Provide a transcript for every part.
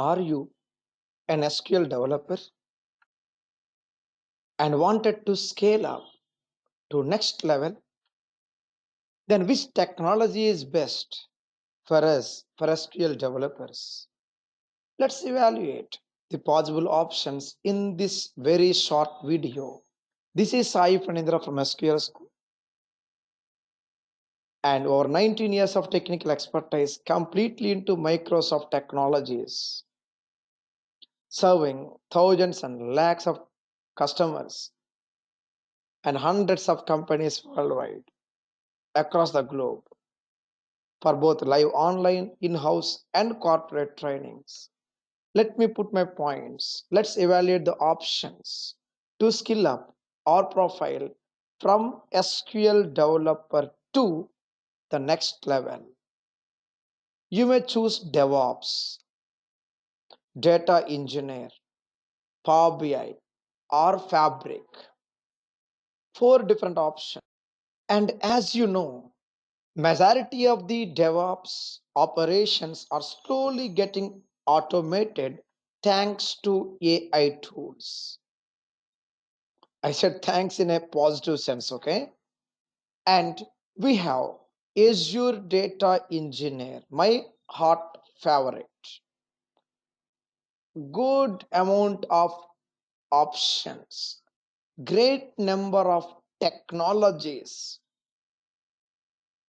Are you an SQL developer and wanted to scale up to next level? Then which technology is best for us, for SQL developers? Let's evaluate the possible options in this very short video. This is Sai Pranindra from SQL School, and over 19 years of technical expertise completely into Microsoft technologies, serving thousands and lakhs of customers and hundreds of companies worldwide across the globe for both live online, in-house and corporate trainings. Let me put my points. Let's evaluate the options to skill up our profile from SQL developer to the next level. You may choose DevOps, data engineer, Power BI, or Fabric. Four different options. And as you know, majority of the DevOps operations are slowly getting automated thanks to AI tools. I said thanks in a positive sense, okay? And we have Azure Data Engineer, my hot favorite. Good amount of options, great number of technologies.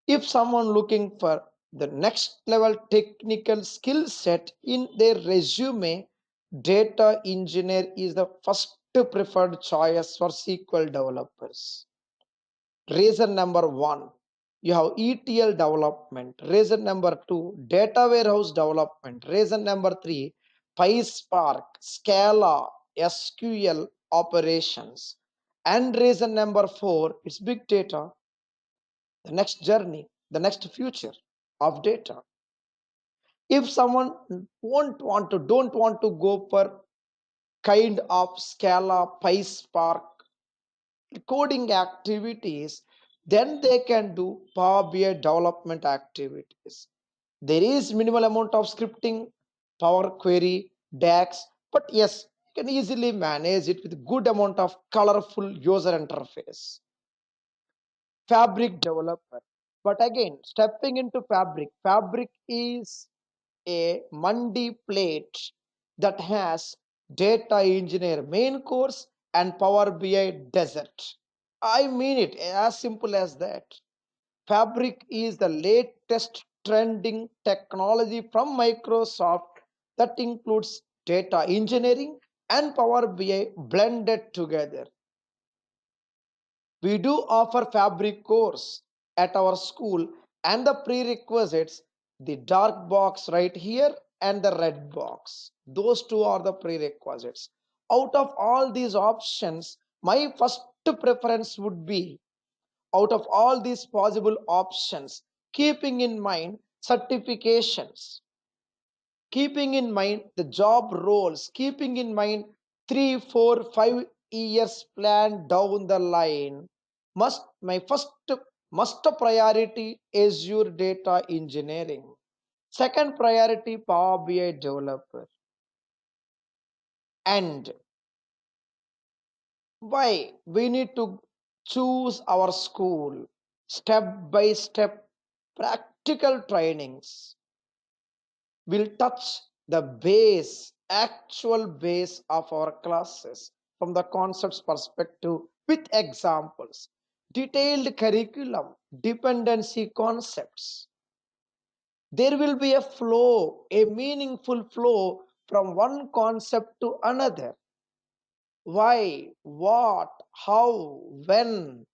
If someone looking for the next level technical skill set in their resume, data engineer is the first preferred choice for SQL developers. Reason number one, you have ETL development. Reason number two, data warehouse development. Reason number three, PySpark, Scala, SQL operations. And reason number four, it's big data, the next journey, the next future of data. If someone don't want to go for kind of Scala, PySpark coding activities, then they can do Power BI development activities. There is minimal amount of scripting, Power Query, DAX, but yes, you can easily manage it with good amount of colorful user interface. Fabric developer. But again, stepping into Fabric is a Monday plate that has data engineer main course and Power BI desert. I mean it as simple as that. Fabric is the latest trending technology from Microsoft that includes data engineering and Power BI blended together. We do offer Fabric course at our school, and the prerequisites, the dark box right here and the red box. Those two are the prerequisites. Out of all these options, my first preference would be, out of all these possible options, keeping in mind certifications, keeping in mind the job roles, keeping in mind 3, 4, 5 years plan down the line, my first must priority is your data engineering. Second priority, Power BI developer. And why we need to choose our school? Step by step practical trainings will touch the base, actual base of our classes from the concepts perspective with examples, detailed curriculum, dependency concepts. There will be a flow, a meaningful flow from one concept to another. Why, what, how, when,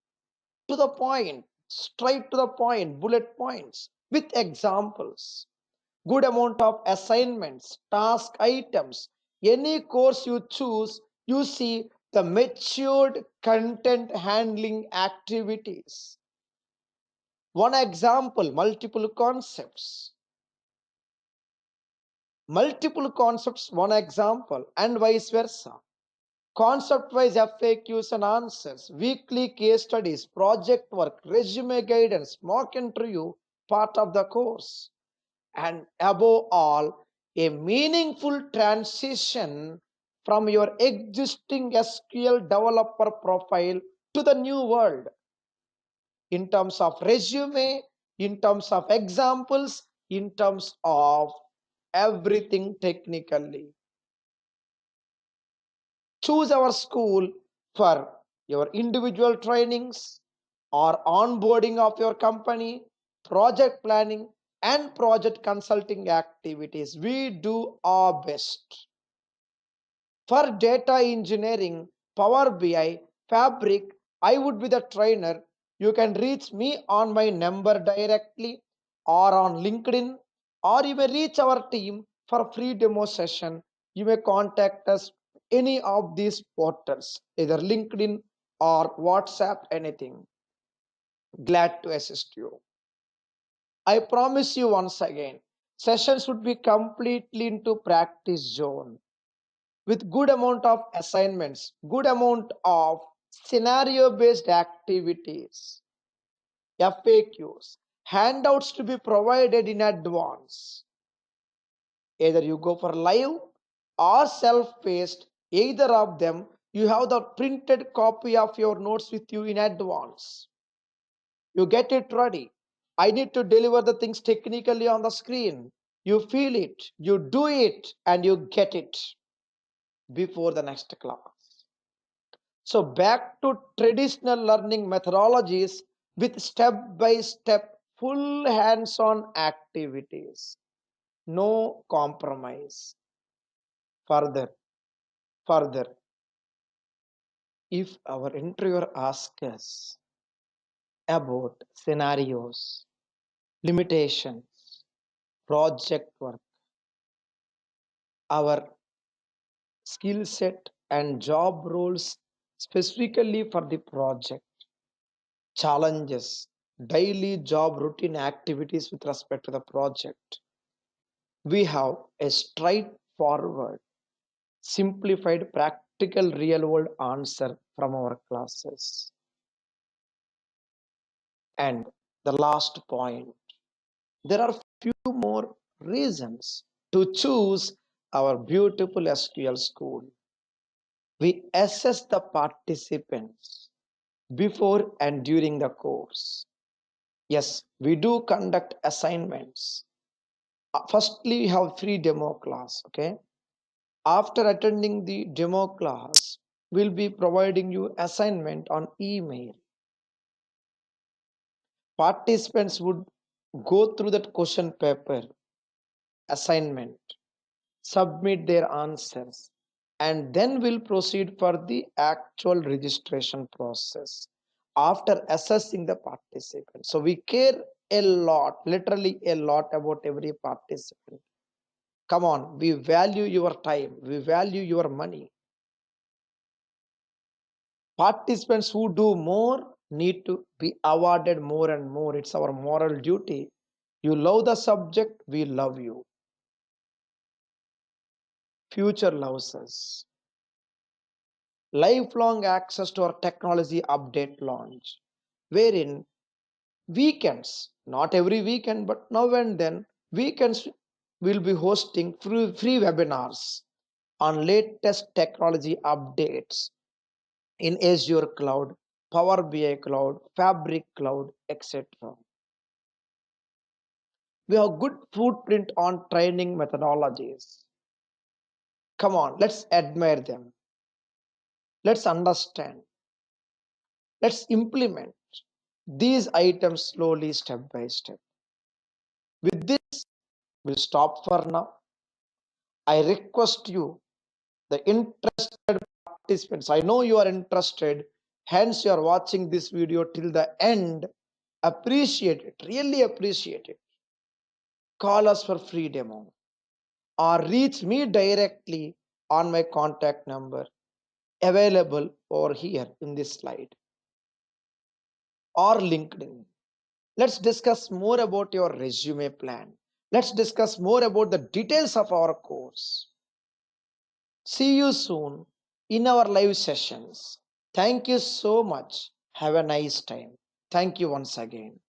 to the point, straight to the point, bullet points with examples. Good amount of assignments, task items. Any course you choose, you see the matured content handling activities. One example, multiple concepts. Multiple concepts, one example, and vice versa. Concept-wise FAQs and answers, weekly case studies, project work, resume guidance, mock interview, part of the course. And above all, a meaningful transition from your existing SQL developer profile to the new world in terms of resume, in terms of examples, in terms of everything technically. Choose our school for your individual trainings or onboarding of your company, project planning, and project consulting activities. We do our best. For data engineering, Power BI, Fabric, I would be the trainer. You can reach me on my number directly or on LinkedIn, or you may reach our team for free demo session. You may contact us any of these portals, either LinkedIn or WhatsApp, anything. Glad to assist you. I promise you once again, sessions would be completely into practice zone with good amount of assignments, good amount of scenario based activities, FAQs, handouts to be provided in advance. Either you go for live or self-paced, either of them, you have the printed copy of your notes with you in advance. You get it ready. I need to deliver the things technically on the screen. You feel it, you do it, and you get it before the next class. So back to traditional learning methodologies with step-by-step full hands-on activities. No compromise. Further, if our interviewer asks us about scenarios, limitations, project work, our skill set and job roles specifically for the project, challenges, daily job routine activities with respect to the project, we have a straightforward, simplified, practical, real world answer from our classes. And the last point, there are few more reasons to choose our beautiful SQL school. We assess the participants before and during the course. Yes, we do conduct assignments. Firstly, we have free demo class. Okay, after attending the demo class, we'll be providing you assignment on email. Participants would go through that question paper assignment, submit their answers, and then we'll proceed for the actual registration process after assessing the participant. So we care a lot, literally a lot, about every participant. Come on, we value your time, we value your money. Participants who do more need to be awarded more and more. It's our moral duty. You love the subject, we love you. Future loves us. Lifelong access to our technology update launch, wherein weekends, not every weekend, but now and then, weekends will be hosting free webinars on latest technology updates in Azure Cloud, Power BI Cloud, Fabric Cloud, etc. We have good footprint on training methodologies. Come on, let's admire them. Let's understand. Let's implement these items slowly, step by step. With this, we'll stop for now. I request you, the interested participants, I know you are interested, hence you are watching this video till the end. Appreciate it, really appreciate it. Call us for free demo or reach me directly on my contact number available over here in this slide or LinkedIn. Let's discuss more about your resume plan. Let's discuss more about the details of our course. See you soon in our live sessions. Thank you so much. Have a nice time. Thank you once again.